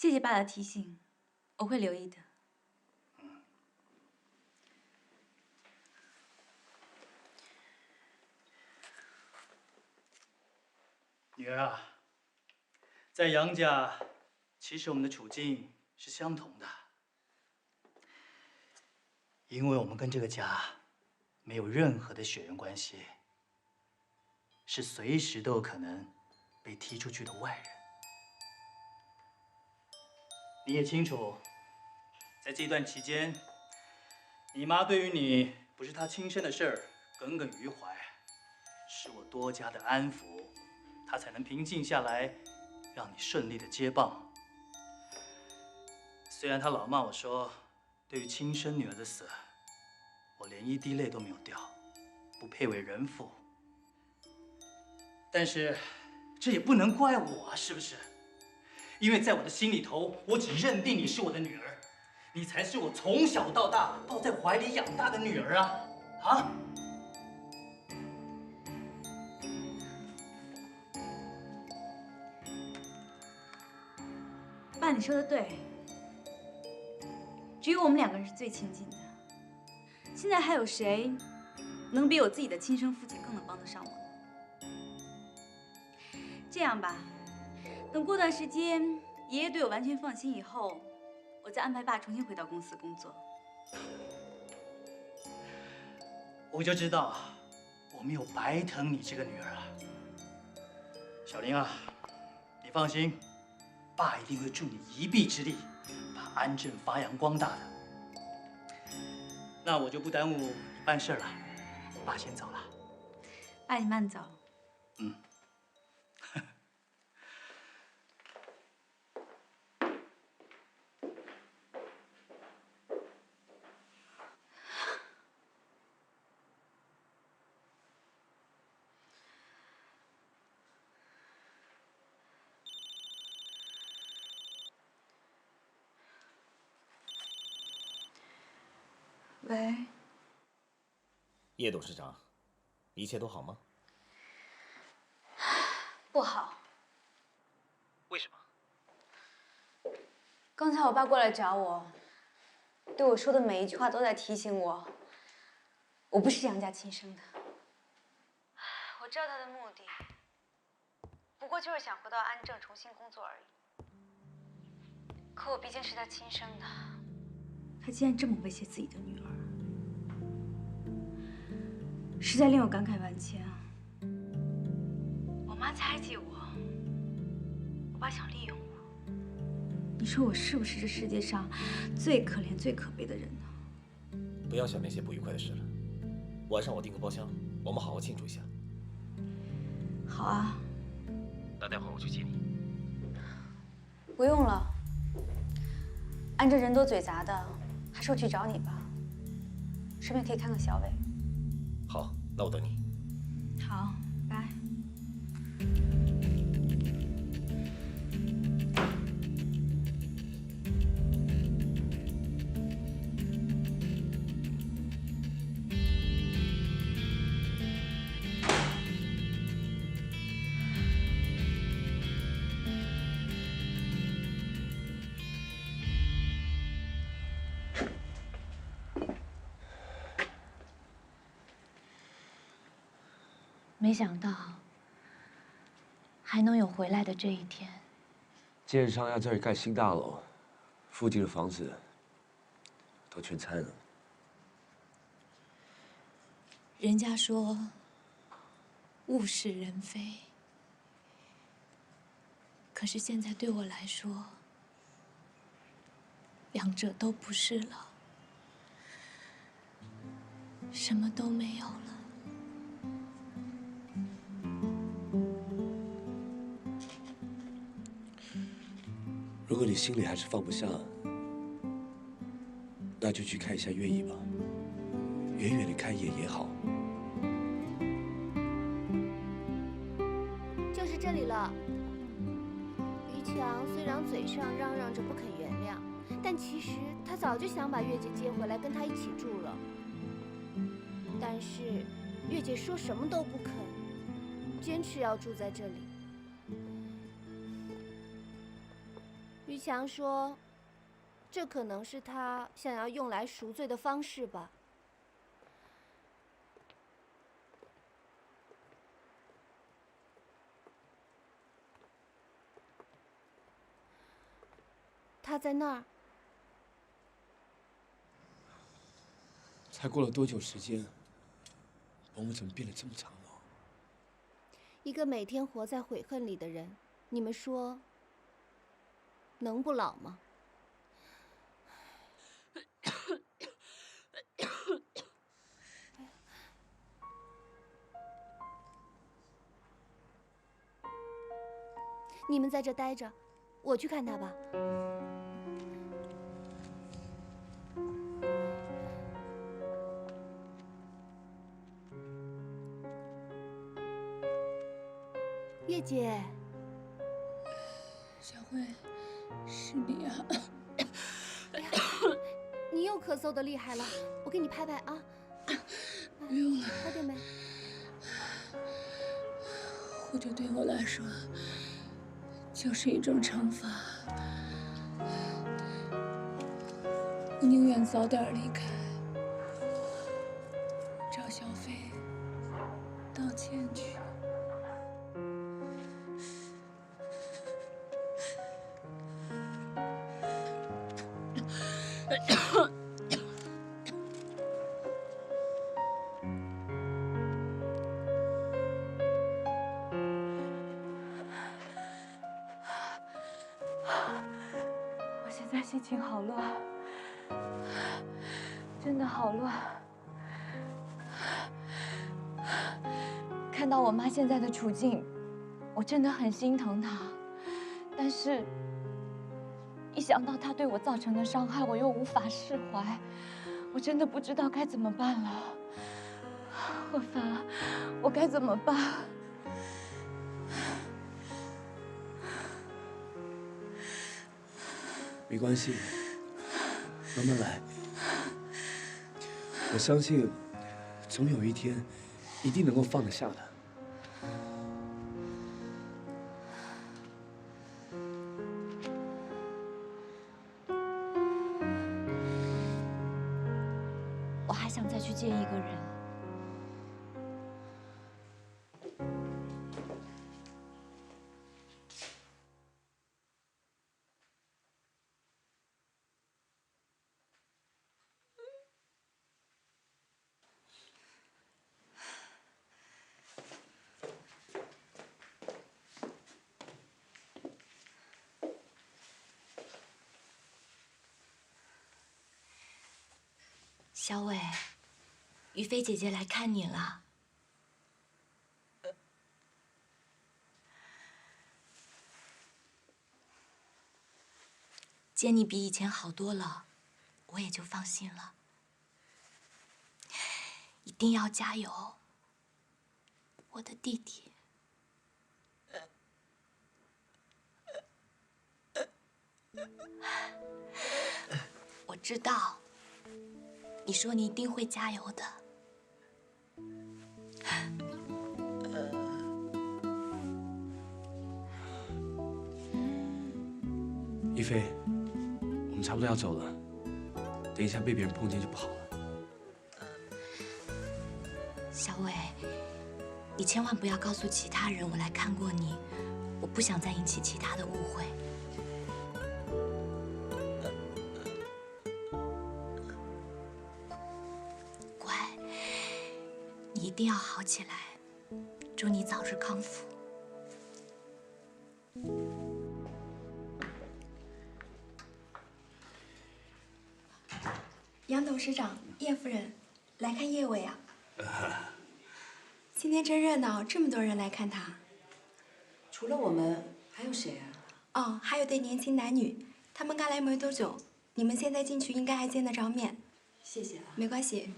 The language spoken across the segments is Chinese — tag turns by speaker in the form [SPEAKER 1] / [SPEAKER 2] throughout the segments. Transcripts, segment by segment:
[SPEAKER 1] 谢谢爸的提醒，我会留意的。
[SPEAKER 2] 女儿啊，在杨家，其实我们的处境是相同的，因为我们跟这个家没有任何的血缘关系，是随时都有可能被踢出去的外人。你也清楚，在这段期间，你妈对于你不是她亲生的事儿耿耿于怀，是我多加的安抚，她才能平静下来，让你顺利的接棒。虽然她老骂我说，对于亲生女儿的死，我连一滴泪都没有掉，不配为人父。但是，这也不能怪我啊，是不是？因为在我的心里头，我只认定你是我的女儿，你才是我从小到大抱在怀里养大的女儿啊！啊！
[SPEAKER 1] 爸，你说的对，只有我们两个人是最亲近的。现在还有谁能比我自己的亲生父亲更能帮得上我呢？这样吧，等过段时间爷爷对我完全放心以后，我再安排爸重新回到公司工作。
[SPEAKER 2] 我就知道我没有白疼你这个女儿啊，小玲啊，你放心，爸一定会助你一臂之力，把安镇发扬光大的。那我就不耽误你办事了，爸先走了。
[SPEAKER 1] 爸，你慢走。
[SPEAKER 2] 嗯。
[SPEAKER 1] 喂，
[SPEAKER 3] 叶董事长，一切都好吗？
[SPEAKER 1] 不好。
[SPEAKER 3] 为什么？
[SPEAKER 1] 刚才我爸过来找我，对我说的每一句话都在提醒我，我不是杨家亲生的。我知道他的目的，不过就是想回到安正重新工作而已。可我毕竟是他亲生的，他竟然这么威胁自己的女儿，实在令我感慨万千啊！我妈猜忌我，我爸想利用我。你说我是不是这世界上最可怜、最可悲的人呢？
[SPEAKER 3] 不要想那些不愉快的事了。晚上我订个包厢，我们好好庆祝一下。
[SPEAKER 1] 好啊。
[SPEAKER 3] 那待会儿我去接你。
[SPEAKER 1] 不用了。安正人多嘴杂的，还是我去找你吧。顺便可以看看小伟。
[SPEAKER 3] 好，那我等你。
[SPEAKER 1] 好，拜。没想到还能有回来的这一天。
[SPEAKER 4] 建商要这儿盖新大楼，附近的房子都全拆了。
[SPEAKER 5] 人家说物是人非，可是现在对我来说，两者都不是了，什么都没有了。
[SPEAKER 4] 如果你心里还是放不下，那就去看一下月姨吧，远远的看一眼也好。
[SPEAKER 6] 就是这里了。于强虽然嘴上嚷嚷着不肯原谅，但其实他早就想把月姐接回来跟他一起住了。但是月姐说什么都不肯，坚持要住在这里。于强说，这可能是他想要用来赎罪的方式吧。他在那儿。
[SPEAKER 4] 才过了多久时间，我们怎么变得这么苍老？
[SPEAKER 6] 一个每天活在悔恨里的人，你们说能不老吗？你们在这待着，我去看他吧。月姐，
[SPEAKER 5] 小慧，是你啊！
[SPEAKER 6] 哎呀，你又咳嗽的厉害了，我给你拍拍啊。
[SPEAKER 5] 不用了，
[SPEAKER 6] 好点没？
[SPEAKER 5] 或者对我来说，就是一种惩罚。我宁愿早点离开，找小飞道歉去。
[SPEAKER 1] 我现在心情好乱，真的好乱。看到我妈现在的处境，我真的很心疼她。但是，一想到她对我造成的伤害，我又无法释怀，我真的不知道该怎么办了。贺凡，我该怎么办？
[SPEAKER 4] 没关系，慢慢来。我相信，总有一天，一定能够放得下的。
[SPEAKER 1] 我还想再去见一个人。
[SPEAKER 5] 小伟，于飞姐姐来看你了。见你比以前好多了，我也就放心了。一定要加油，我的弟弟。我知道。你说你一定会加油的。
[SPEAKER 4] 一菲，我们差不多要走了，等一下被别人碰见就不好了。
[SPEAKER 5] 小伟，你千万不要告诉其他人我来看过你，我不想再引起其他的误会。一定要好起来，祝你早日康复。
[SPEAKER 7] 杨董事长、叶夫人，来看叶伟啊！今天真热闹，这么多人来看他。
[SPEAKER 8] 除了我们，还有谁啊？
[SPEAKER 7] 哦，还有对年轻男女，他们刚来没多久，你们现在进去应该还见得着面。
[SPEAKER 8] 谢谢啊。
[SPEAKER 7] 没关系。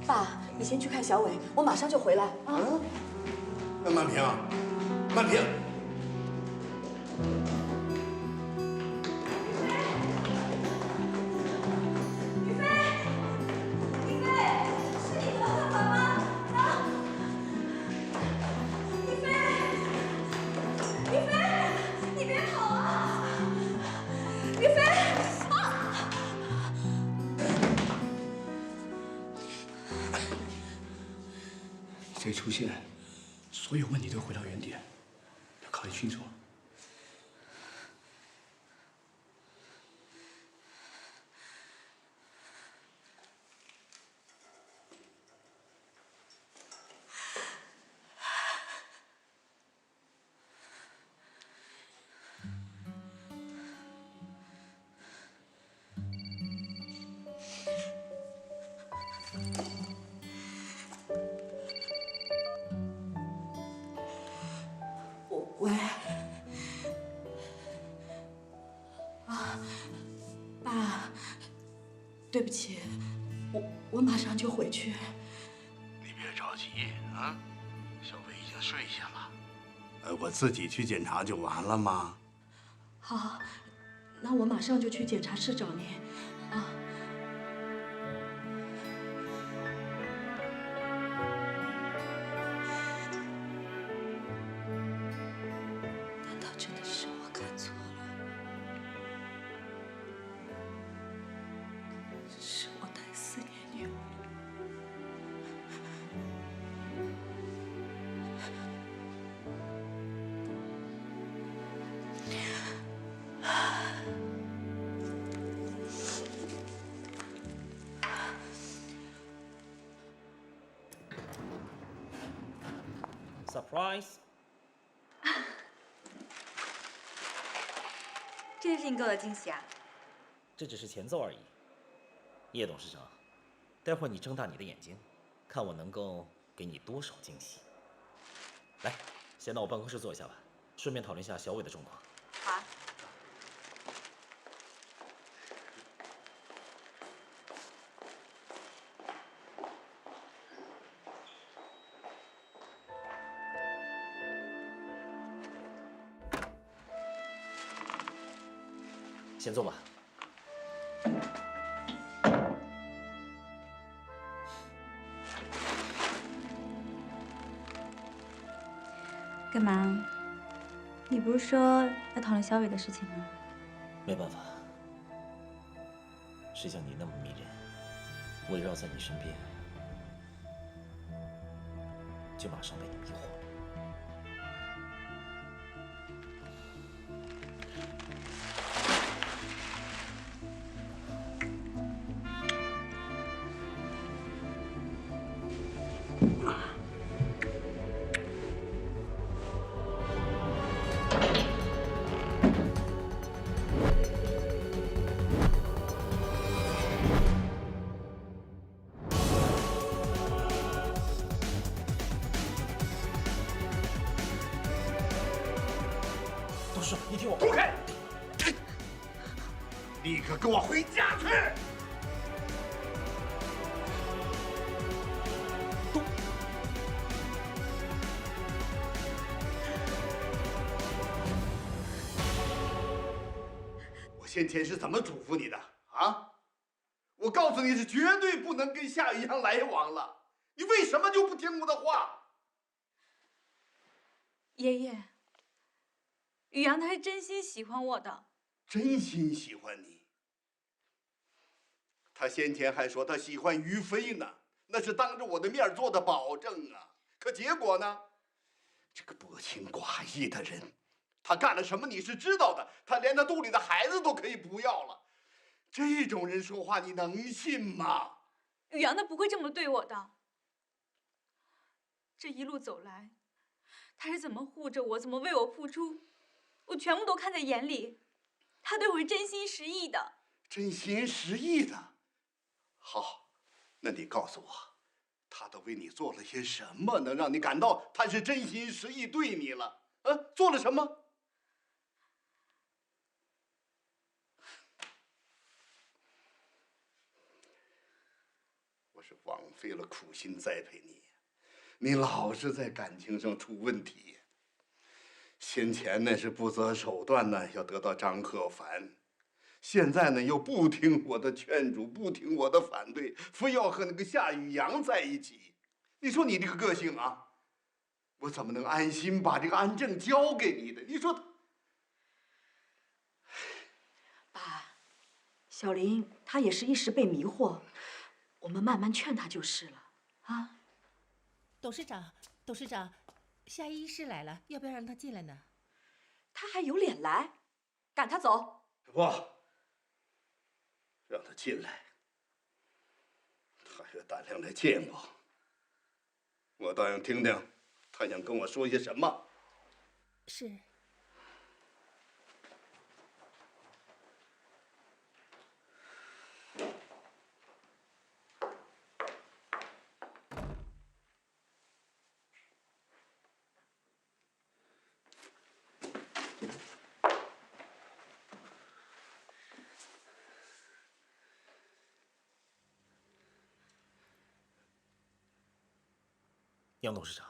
[SPEAKER 8] 爸，你先去看小伟，我马上就回来啊。
[SPEAKER 9] 慢平，慢平。
[SPEAKER 6] 于飞，是你怎么办，妈妈？
[SPEAKER 9] 再出现，所有问题都回到原点，要考虑清楚。
[SPEAKER 8] 喂，爸，对不起，我马上就回去。
[SPEAKER 9] 你别着急啊，小薇已经睡下了。我自己去检查就完了吗？
[SPEAKER 8] 好，那我马上就去检查室找您啊。难道真的是我看错了？是我太思念女儿。
[SPEAKER 3] Surprise！
[SPEAKER 1] 这件事情给我的惊喜啊！
[SPEAKER 3] 这只是前奏而已。叶董事长，待会儿你睁大你的眼睛，看我能够给你多少惊喜。来，先到我办公室坐一下吧，顺便讨论一下小伟的状况。
[SPEAKER 1] 好啊。
[SPEAKER 3] 先坐吧。
[SPEAKER 1] 干嘛？你不是说要讨论小伟的事情吗？
[SPEAKER 3] 没办法，谁像你那么迷人，围绕在你身边，就马上被你迷惑了。董事长，你听我。
[SPEAKER 9] 滚开！立刻跟我回家去！我先前是怎么嘱咐你的啊？我告诉你是绝对不能跟夏雨阳来往了，你为什么就不听我的话？
[SPEAKER 1] 爷爷，雨阳他是真心喜欢我的。
[SPEAKER 9] 真心喜欢你。他先前还说他喜欢于飞呢，那是当着我的面做的保证啊。可结果呢？这个薄情寡义的人，他干了什么你是知道的，他连他肚里的孩子都可以不要了。这种人说话你能信吗？
[SPEAKER 1] 雨阳他不会这么对我的。这一路走来，他是怎么护着我，怎么为我付出，我全部都看在眼里。他对我是真心实意的。
[SPEAKER 9] 真心实意的。好，那你告诉我，他都为你做了些什么，能让你感到他是真心实意对你了？啊，做了什么？我是枉费了苦心栽培你，你老是在感情上出问题。先前呢是不择手段呢要得到张鹤凡，现在呢又不听我的劝阻，不听我的反对，非要和那个夏雨阳在一起。你说你这个个性啊，我怎么能安心把这个安正交给你的？你说他，
[SPEAKER 8] 爸，小林他也是一时被迷惑，我们慢慢劝他就是了啊。
[SPEAKER 10] 董事长，董事长，夏医师来了，要不要让他进来呢？
[SPEAKER 8] 他还有脸来？赶他走！
[SPEAKER 9] 不，让他进来。他有胆量来见我，我倒想听听他想跟我说些什么。
[SPEAKER 10] 是。
[SPEAKER 3] 杨董事长，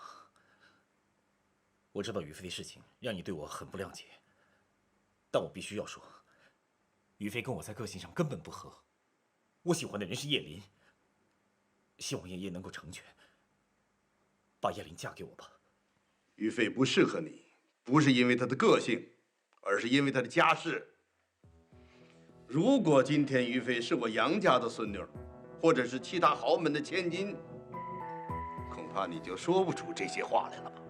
[SPEAKER 3] 我知道于飞的事情让你对我很不谅解，但我必须要说，于飞跟我在个性上根本不合。我喜欢的人是叶琳，希望爷爷能够成全，把叶琳嫁给我吧。
[SPEAKER 9] 于飞不适合你，不是因为他的个性，而是因为他的家世。如果今天于飞是我杨家的孙女，或者是其他豪门的千金，恐怕你就说不出这些话来了吧？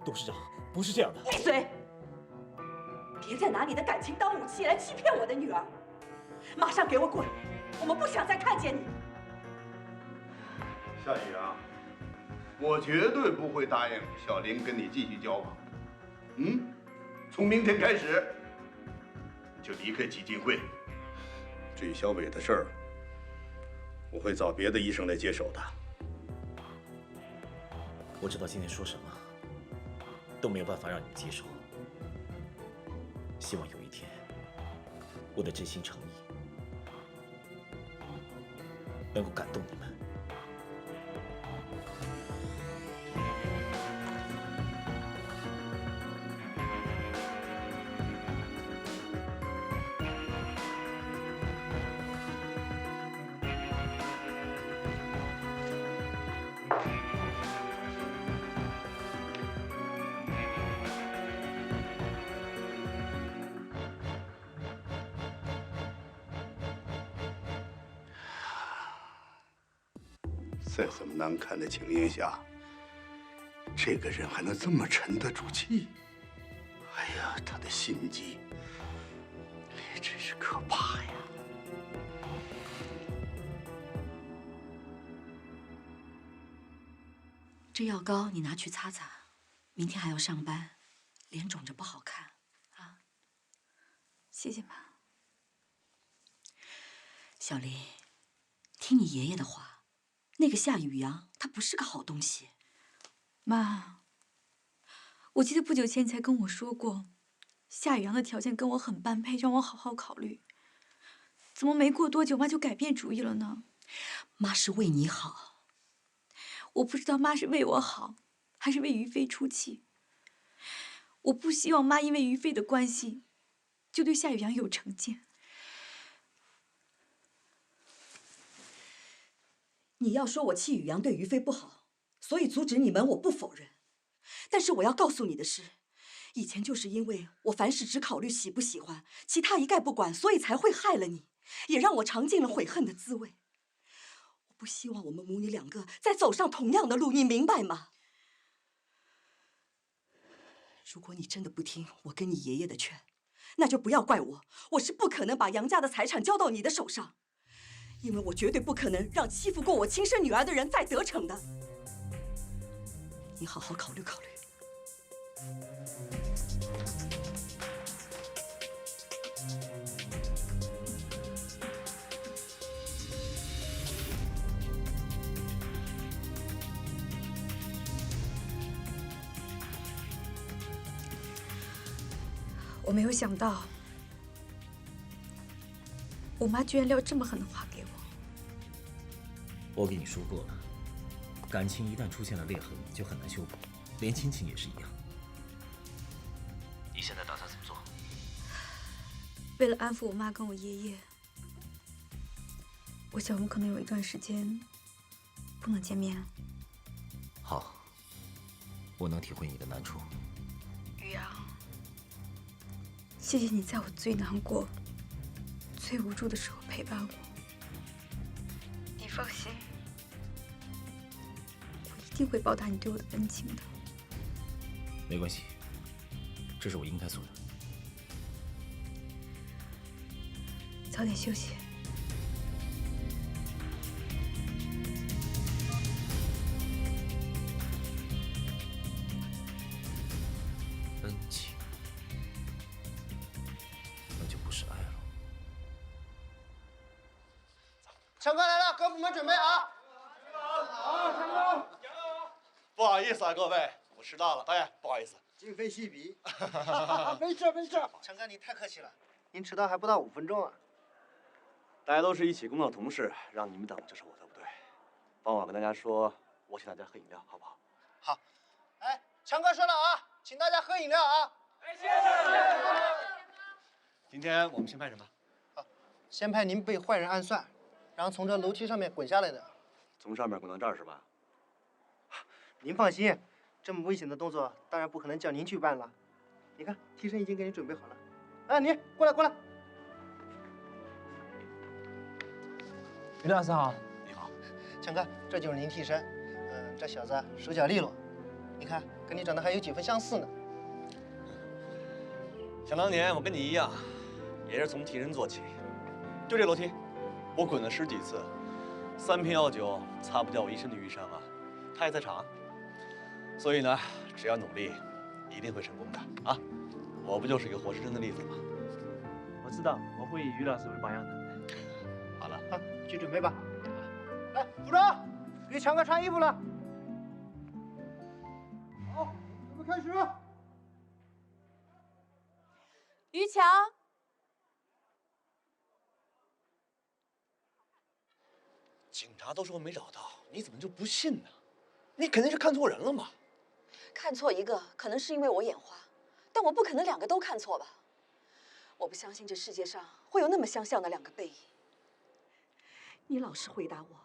[SPEAKER 3] 董事长，不是这样的。
[SPEAKER 8] 闭嘴！别再拿你的感情当武器来欺骗我的女儿！马上给我滚！我们不想再看见你。
[SPEAKER 9] 夏雨啊，我绝对不会答应小林跟你继续交往。从明天开始就离开基金会。至于小伟的事儿，我会找别的医生来接手的。
[SPEAKER 3] 我知道今天说什么都没有办法让你们接受，希望有一天，我的真心诚意能够感动你们。
[SPEAKER 9] 在这么难看的情形下，这个人还能这么沉得住气？哎呀，他的心机也真是可怕呀！
[SPEAKER 8] 这药膏你拿去擦擦，明天还要上班，脸肿着不好看啊。
[SPEAKER 7] 谢谢妈。
[SPEAKER 8] 小林，听你爷爷的话。那个夏雨阳，他不是个好东西。
[SPEAKER 7] 妈，我记得不久前你才跟我说过，夏雨阳的条件跟我很般配，让我好好考虑。怎么没过多久妈就改变主意了呢？
[SPEAKER 8] 妈是为你好。
[SPEAKER 7] 我不知道妈是为我好，还是为于飞出气。我不希望妈因为于飞的关系，就对夏雨阳有成见。
[SPEAKER 8] 你要说我戚雨阳对于飞不好，所以阻止你们，我不否认。但是我要告诉你的是，以前就是因为我凡事只考虑喜不喜欢，其他一概不管，所以才会害了你，也让我尝尽了悔恨的滋味。我不希望我们母女两个再走上同样的路，你明白吗？如果你真的不听我跟你爷爷的劝，那就不要怪我，我是不可能把杨家的财产交到你的手上。因为我绝对不可能让欺负过我亲生女儿的人再得逞的。你好好考虑考虑。
[SPEAKER 7] 我没有想到，我妈居然撂这么狠的话给我。
[SPEAKER 3] 我跟你说过了，感情一旦出现了裂痕，就很难修补，连亲情也是一样。你现在打算怎么做？
[SPEAKER 7] 为了安抚我妈跟我爷爷，我想我们可能有一段时间不能见面。
[SPEAKER 3] 好，我能体会你的难处。
[SPEAKER 7] 雨阳，谢谢你在我最难过、最无助的时候陪伴我。你放心，我一定会报答你对我的恩情的。
[SPEAKER 3] 没关系，这是我应该做的。
[SPEAKER 7] 早点休息。
[SPEAKER 3] 恩情，那就不是爱了。
[SPEAKER 11] 强哥来了，各部门准备啊！
[SPEAKER 12] 不好意思啊，各位，我迟到了，导演，不好意思。
[SPEAKER 11] 今非昔比，没事没事。强哥你太客气了，您迟到还不到5分钟啊。
[SPEAKER 12] 大家都是一起工作的同事，让你们等就是我的不对。帮我跟大家说，我请大家喝饮料，好不好？
[SPEAKER 11] 好。哎，强哥说了啊，请大家喝饮料啊。哎，谢谢。
[SPEAKER 12] 今天我们先拍什么？
[SPEAKER 11] 先拍您被坏人暗算，然后从这楼梯上面滚下来的。
[SPEAKER 12] 从上面滚到这儿是吧？
[SPEAKER 11] 您放心，这么危险的动作当然不可能叫您去办了。你看，替身已经给你准备好了。啊，你过来过来。
[SPEAKER 13] 于老师好。
[SPEAKER 12] 你好。
[SPEAKER 11] 强哥，这就是您替身。这小子手脚利落，你看跟你长得还有几分相似呢。
[SPEAKER 12] 想当年我跟你一样，也是从替身做起，就这楼梯，我滚了10几次，3瓶药酒擦不掉我一身的淤伤啊。他也在场，所以呢，只要努力，一定会成功的啊！我不就是一个活生生的例子吗？
[SPEAKER 13] 我知道，我会以于老师为榜样的。
[SPEAKER 12] 好了，
[SPEAKER 11] 好，去准备吧。来，服装，给强哥穿衣服了。好，咱们开始。
[SPEAKER 8] 于强，
[SPEAKER 12] 警察都说没找到，你怎么就不信呢？你肯定是看错人了嘛！
[SPEAKER 8] 看错一个可能是因为我眼花，但我不可能2个都看错吧？我不相信这世界上会有那么相像的2个背影。你老实回答我，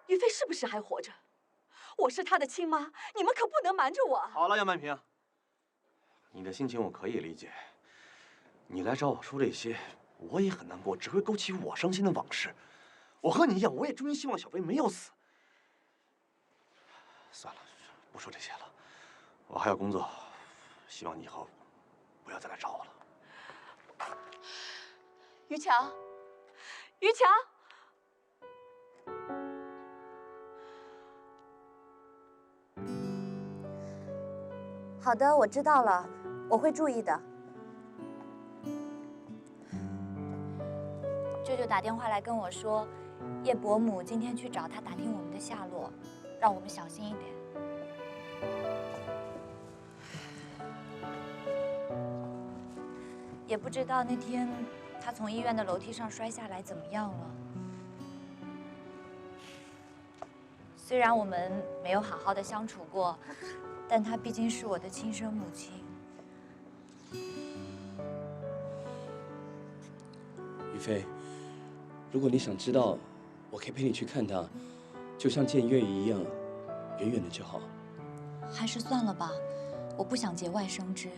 [SPEAKER 8] 于飞是不是还活着？我是她的亲妈，你们可不能瞒着我。
[SPEAKER 12] 好了，杨曼萍，你的心情我可以理解。你来找我说这些，我也很难过，只会勾起我伤心的往事。我和你一样，我也衷心希望小飞没有死。算了，不说这些了，我还有工作，希望你以后不要再来找我了。
[SPEAKER 8] 于强，于强，
[SPEAKER 5] 好的，我知道了，我会注意的。舅舅打电话来跟我说，叶伯母今天去找他打听我们的下落，让我们小心一点。也不知道那天他从医院的楼梯上摔下来怎么样了。虽然我们没有好好的相处过，但她毕竟是我的亲生母亲。
[SPEAKER 14] 于飞，如果你想知道，我可以陪你去看她，就像见月一样，远远的就好。
[SPEAKER 5] 还是算了吧，我不想节外生枝，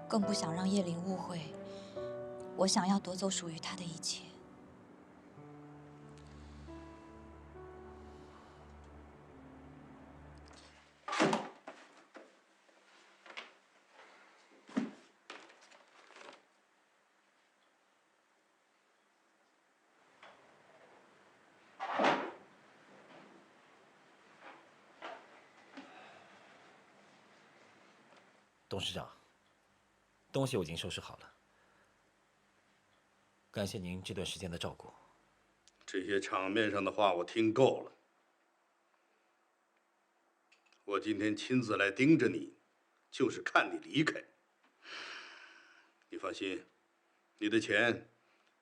[SPEAKER 5] 更不想让叶灵误会，我想要夺走属于她的一切。
[SPEAKER 3] 董事长，东西我已经收拾好了，感谢您这段时间的照顾。
[SPEAKER 9] 这些场面上的话我听够了，我今天亲自来盯着你，就是看你离开。你放心，你的钱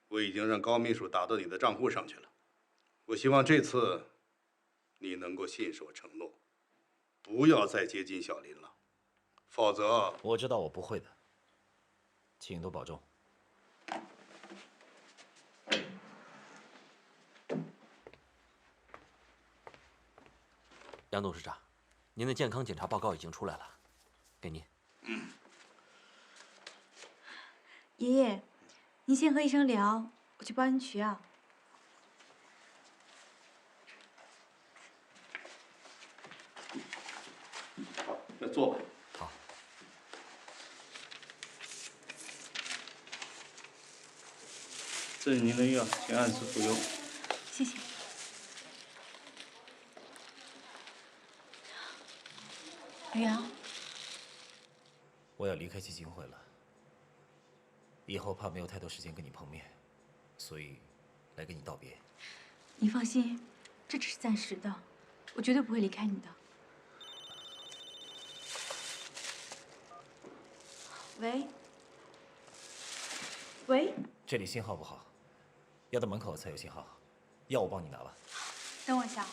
[SPEAKER 9] 我已经让高秘书打到你的账户上去了。我希望这次你能够信守承诺，不要再接近小林了。否则，
[SPEAKER 3] 我知道我不会的，请多保重。
[SPEAKER 15] 杨董事长，您的健康检查报告已经出来了，给您。
[SPEAKER 7] 爷爷，您先和医生聊，我去包您取药。
[SPEAKER 9] 坐吧。
[SPEAKER 3] 好。
[SPEAKER 13] 这是您的药，请按时服用。
[SPEAKER 7] 谢谢。宇阳，
[SPEAKER 3] 我要离开基金会了，以后怕没有太多时间跟你碰面，所以来跟你道别。
[SPEAKER 7] 你放心，这只是暂时的，我绝对不会离开你的。喂，喂，
[SPEAKER 3] 这里信号不好，要到门口才有信号。药我帮你拿吧。
[SPEAKER 7] 等我一下。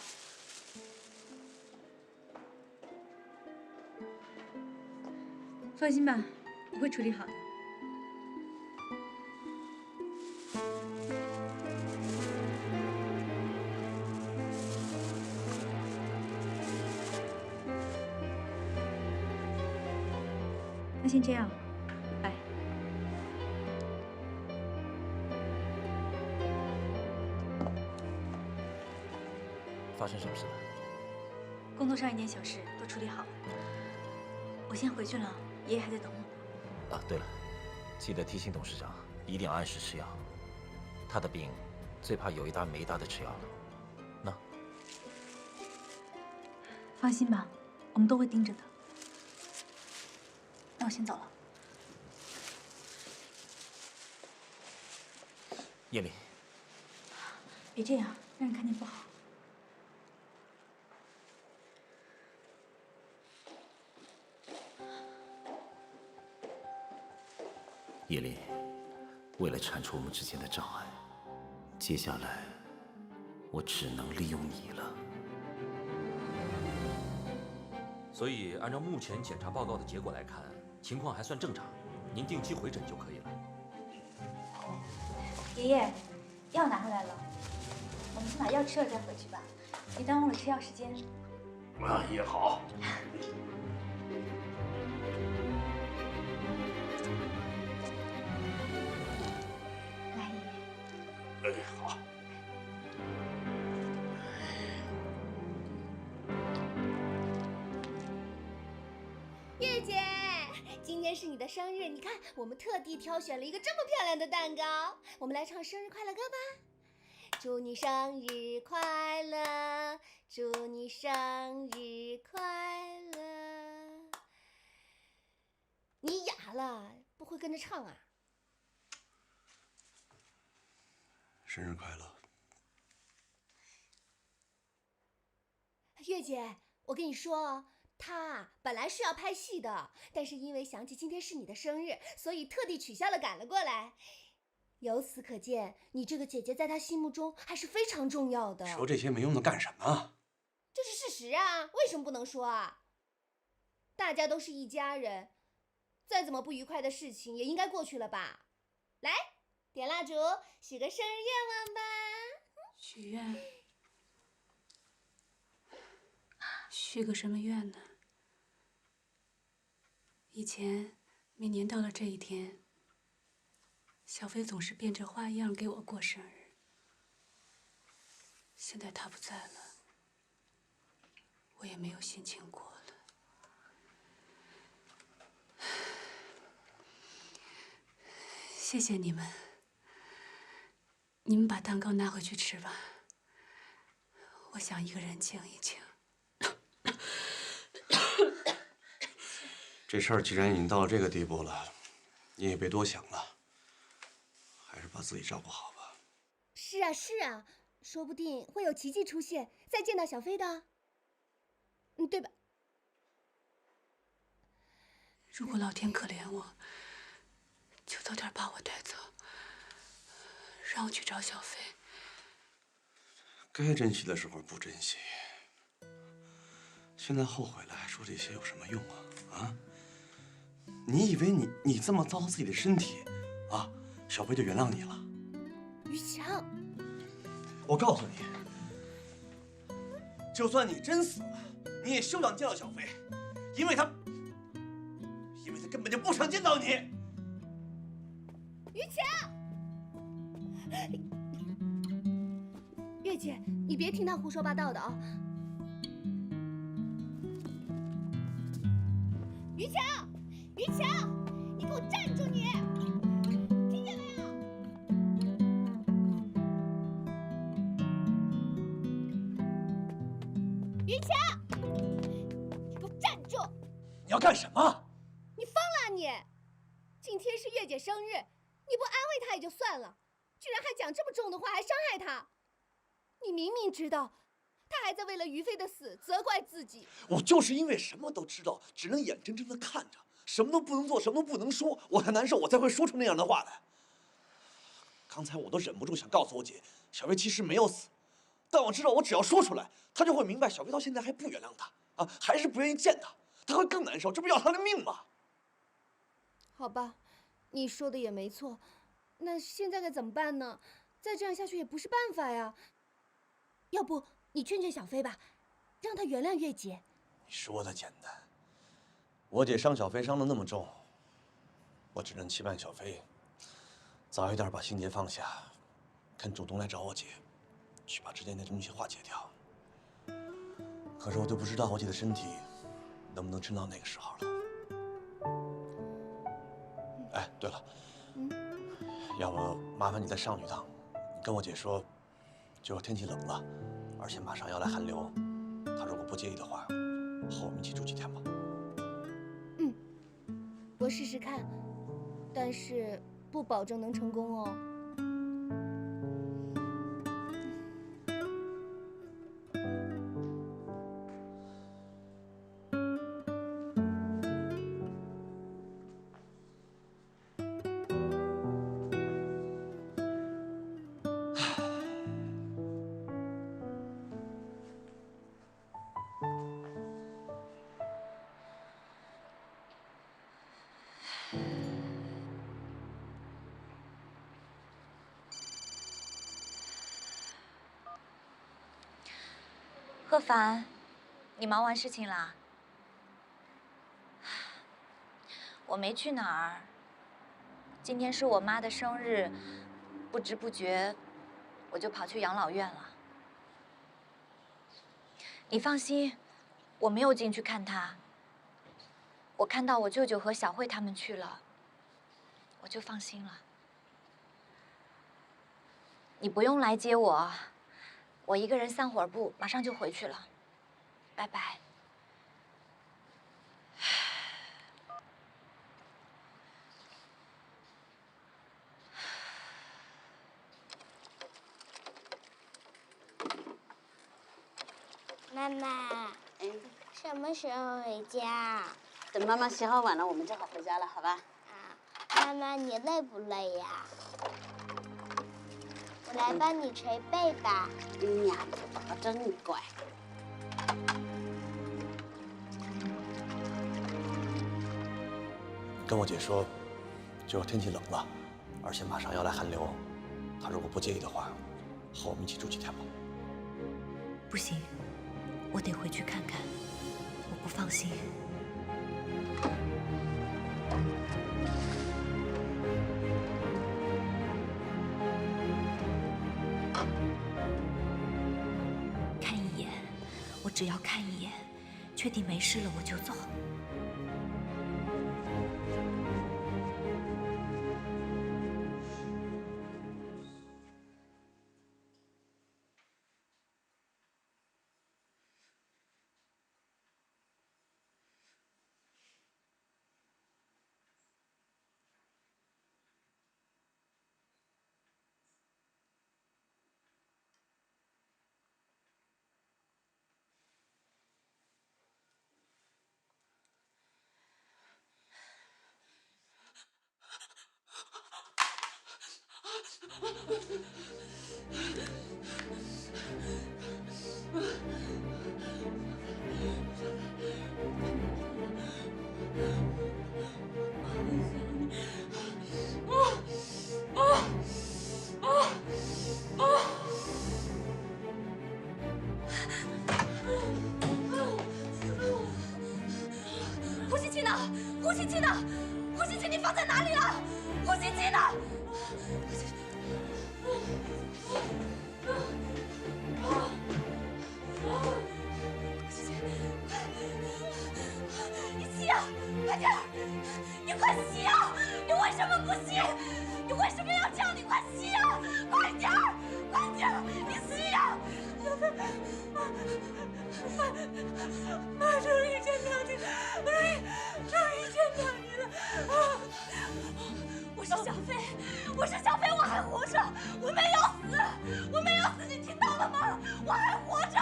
[SPEAKER 7] 放心吧，我会处理好的。那先这样，拜。
[SPEAKER 3] 发生什么事了？
[SPEAKER 7] 工作上一点小事都处理好了，我先回去了，爷爷还在等我呢。
[SPEAKER 3] 啊，对了，记得提醒董事长一定要按时吃药。他的病最怕有一搭没一搭的吃药了。那
[SPEAKER 7] 放心吧，我们都会盯着的。那我先走了。
[SPEAKER 3] 叶琳，
[SPEAKER 7] 别这样，让人看见不好。
[SPEAKER 3] 叶琳，为了铲除我们之间的障碍，接下来我只能利用你了。
[SPEAKER 15] 所以按照目前检查报告的结果来看，情况还算正常，您定期回诊就可以了。
[SPEAKER 1] 爷爷，药拿回来了，我们先把药吃了再回去吧，别耽误了吃药时间。
[SPEAKER 9] 啊，也好。
[SPEAKER 1] 来，爷爷。
[SPEAKER 9] 哎，好。
[SPEAKER 6] 月姐，今天是你的生日，你看我们特地挑选了一个这么漂亮的蛋糕，我们来唱生日快乐歌吧。祝你生日快乐，祝你生日快乐。你哑了，不会跟着唱啊？
[SPEAKER 12] 生日快乐。
[SPEAKER 6] 月姐，我跟你说，他本来是要拍戏的，但是因为想起今天是你的生日，所以特地取消了，赶了过来。由此可见，你这个姐姐在他心目中还是非常重要的。
[SPEAKER 12] 说这些没用的干什么？
[SPEAKER 6] 这是事实啊，为什么不能说啊？大家都是一家人，再怎么不愉快的事情也应该过去了吧？来，点蜡烛，许个生日愿望吧。
[SPEAKER 7] 许愿？许个什么愿呢？以前每年到了这一天，小飞总是变着花样给我过生日。现在他不在了，我也没有心情过了。谢谢你们，你们把蛋糕拿回去吃吧。我想一个人静一静。
[SPEAKER 12] 这事儿既然已经到了这个地步了，你也别多想了，还是把自己照顾好吧。
[SPEAKER 6] 是啊，是啊，说不定会有奇迹出现，再见到小飞的。对吧？
[SPEAKER 7] 如果老天可怜我，就早点把我带走，让我去找小飞。
[SPEAKER 12] 该珍惜的时候不珍惜，现在后悔了还说这些有什么用啊？啊？你以为你这么糟蹋自己的身体，啊，小飞就原谅你了？
[SPEAKER 6] 于强，
[SPEAKER 12] 我告诉你，就算你真死了，你也休想见到小飞，因为他根本就不想见到你。
[SPEAKER 6] 于强，月姐，你别听他胡说八道的啊！于强，你给我站住！
[SPEAKER 14] 你要干什么？
[SPEAKER 6] 你疯了你！今天是月姐生日，你不安慰她也就算了，居然还讲这么重的话，还伤害她。你明明知道，她还在为了于飞的死责怪自己。
[SPEAKER 14] 我就是因为什么都知道，只能眼睁睁地看着，什么都不能做，什么都不能说，我才难受，我才会说出那样的话来。刚才我都忍不住想告诉我姐，小飞其实没有死，但我知道我只要说出来，她就会明白小飞到现在还不原谅她啊，还是不愿意见她，她会更难受，这不要她的命吗？
[SPEAKER 6] 好吧，你说的也没错，那现在该怎么办呢？再这样下去也不是办法呀。要不你劝劝小飞吧，让她原谅月姐。
[SPEAKER 12] 你说的简单，我姐伤小飞伤得那么重，我只能期盼小飞早一点把心结放下，肯主动来找我姐，去把之间的东西化解掉。可是我就不知道我姐的身体能不能撑到那个时候了。哎，对了，要不麻烦你再上去一趟，你跟我姐说，就是天气冷了，而且马上要来寒流，她如果不介意的话，和我们一起住几天吧。
[SPEAKER 6] 我试试看，但是不保证能成功哦。
[SPEAKER 5] 贺凡，你忙完事情啦？我没去哪儿。今天是我妈的生日，不知不觉我就跑去养老院了。你放心，我没有进去看她。我看到我舅舅和小慧他们去了，我就放心了。你不用来接我。我一个人散会儿步，马上就回去了，拜拜。
[SPEAKER 16] 妈妈，什么时候回家？
[SPEAKER 17] 等妈妈洗好碗了，我们就好回家了，好吧？
[SPEAKER 16] 妈妈，你累不累呀？我来帮你捶背吧。
[SPEAKER 17] 你呀，宝宝真乖。
[SPEAKER 12] 跟我姐说，就是天气冷了，而且马上要来寒流，她如果不介意的话，和我们一起住几天吧。
[SPEAKER 5] 不行，我得回去看看，我不放心。我只要看一眼，确定没事了我就走。
[SPEAKER 7] 呼吸器呢？呼吸器呢？呼吸器你放在哪里了？呼吸器呢？你吸啊！快点！你快吸啊！你为什么不吸？你为什么要这样？你快吸啊！快点儿！快点儿！你吸呀！妈，终于见到你了，终于见到你了！我是小飞，我是小飞，我还活着，我没有死，我没有死，你听到了吗？我还活着。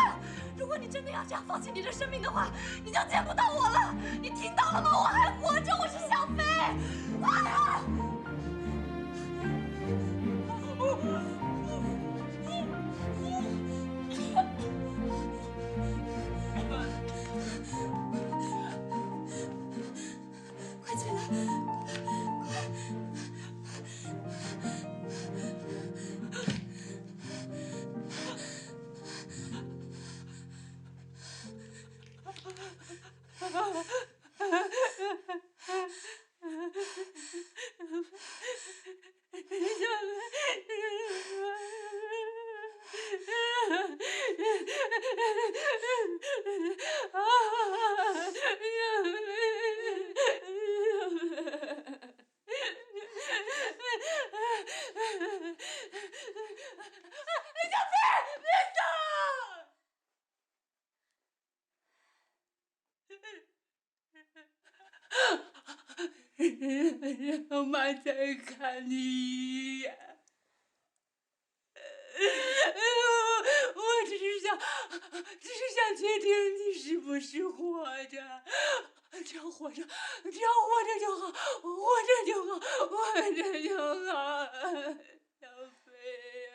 [SPEAKER 7] 如果你真的要这样放弃你的生命的话，你就见不到我了。你听到了吗？我还活着，我是小飞。啊！ 快起来！让妈再看你一眼。我只是想确定你是不是活着，只要活着就好，活着就好，活着就好，小飞呀。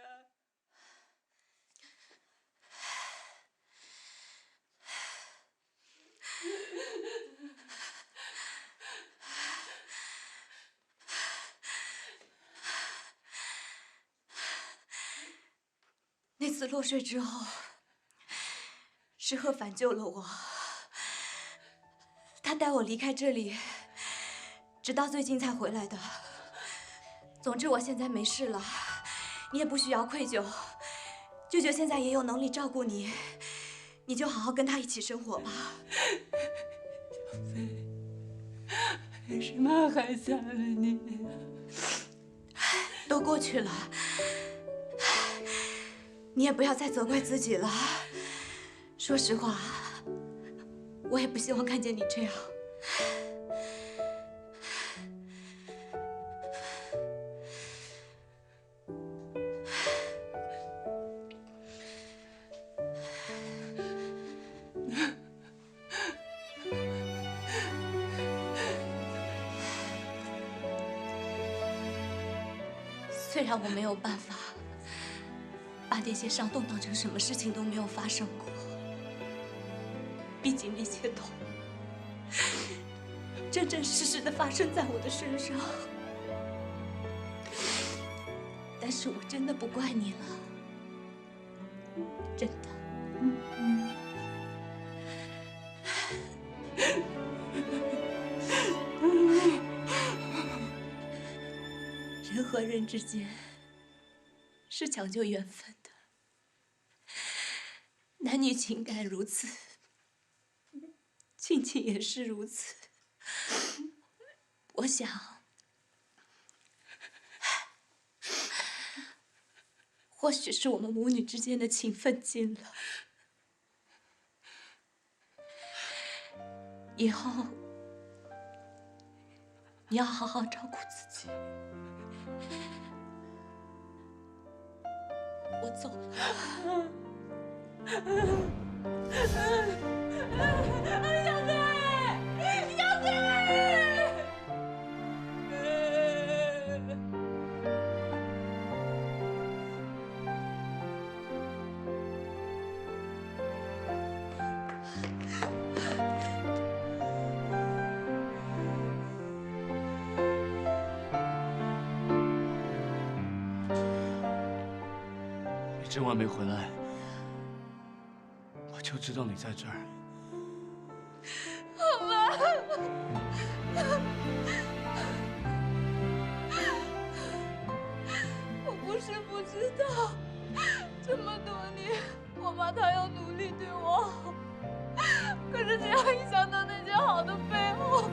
[SPEAKER 7] 那次落水之后，是贺凡救了我。他带我离开这里，直到最近才回来的。总之，我现在没事了，你也不需要愧疚。舅舅现在也有能力照顾你，你就好好跟他一起生活吧。小飞，是妈害惨了你，都过去了。 你也不要再责怪自己了。说实话，我也不希望看见你这样。虽然我没有办法。 把那些伤痛当成什么事情都没有发生过，毕竟那些痛真真实实的发生在我的身上。但是我真的不怪你了，真的。人和人之间是讲究缘分的。 男女情感如此，亲情也是如此。我想，或许是我们母女之间的情分尽了。以后你要好好照顾自己。我走了。 小飞，小飞！
[SPEAKER 13] 你这晚没回来。 就知道你在这儿，
[SPEAKER 7] 好吧。我不是不知道，这么多年，我妈她要努力对我好，可是只要一想到那些好的背后，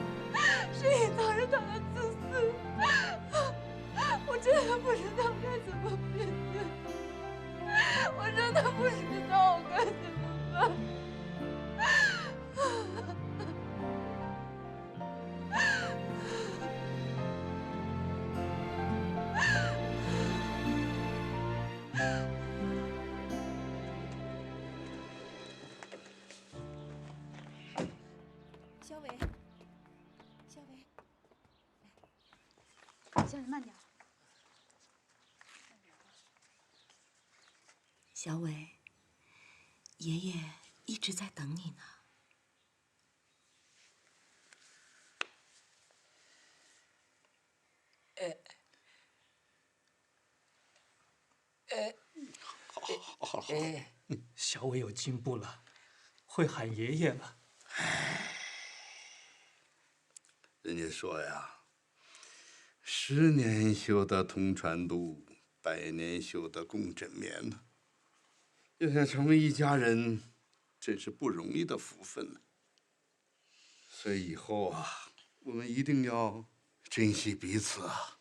[SPEAKER 7] 是隐藏着她的自私，我真的不知道该怎么面对，我真的不知道我该怎么办。行，你慢点。
[SPEAKER 8] 小伟，爷爷一直在等你呢。
[SPEAKER 2] 好，小伟有进步了，会喊爷爷了。
[SPEAKER 9] 人家说呀，10年修得同船渡，100年修得共枕眠呢。要想成为一家人，真是不容易的福分呢。所以以后啊，我们一定要珍惜彼此啊。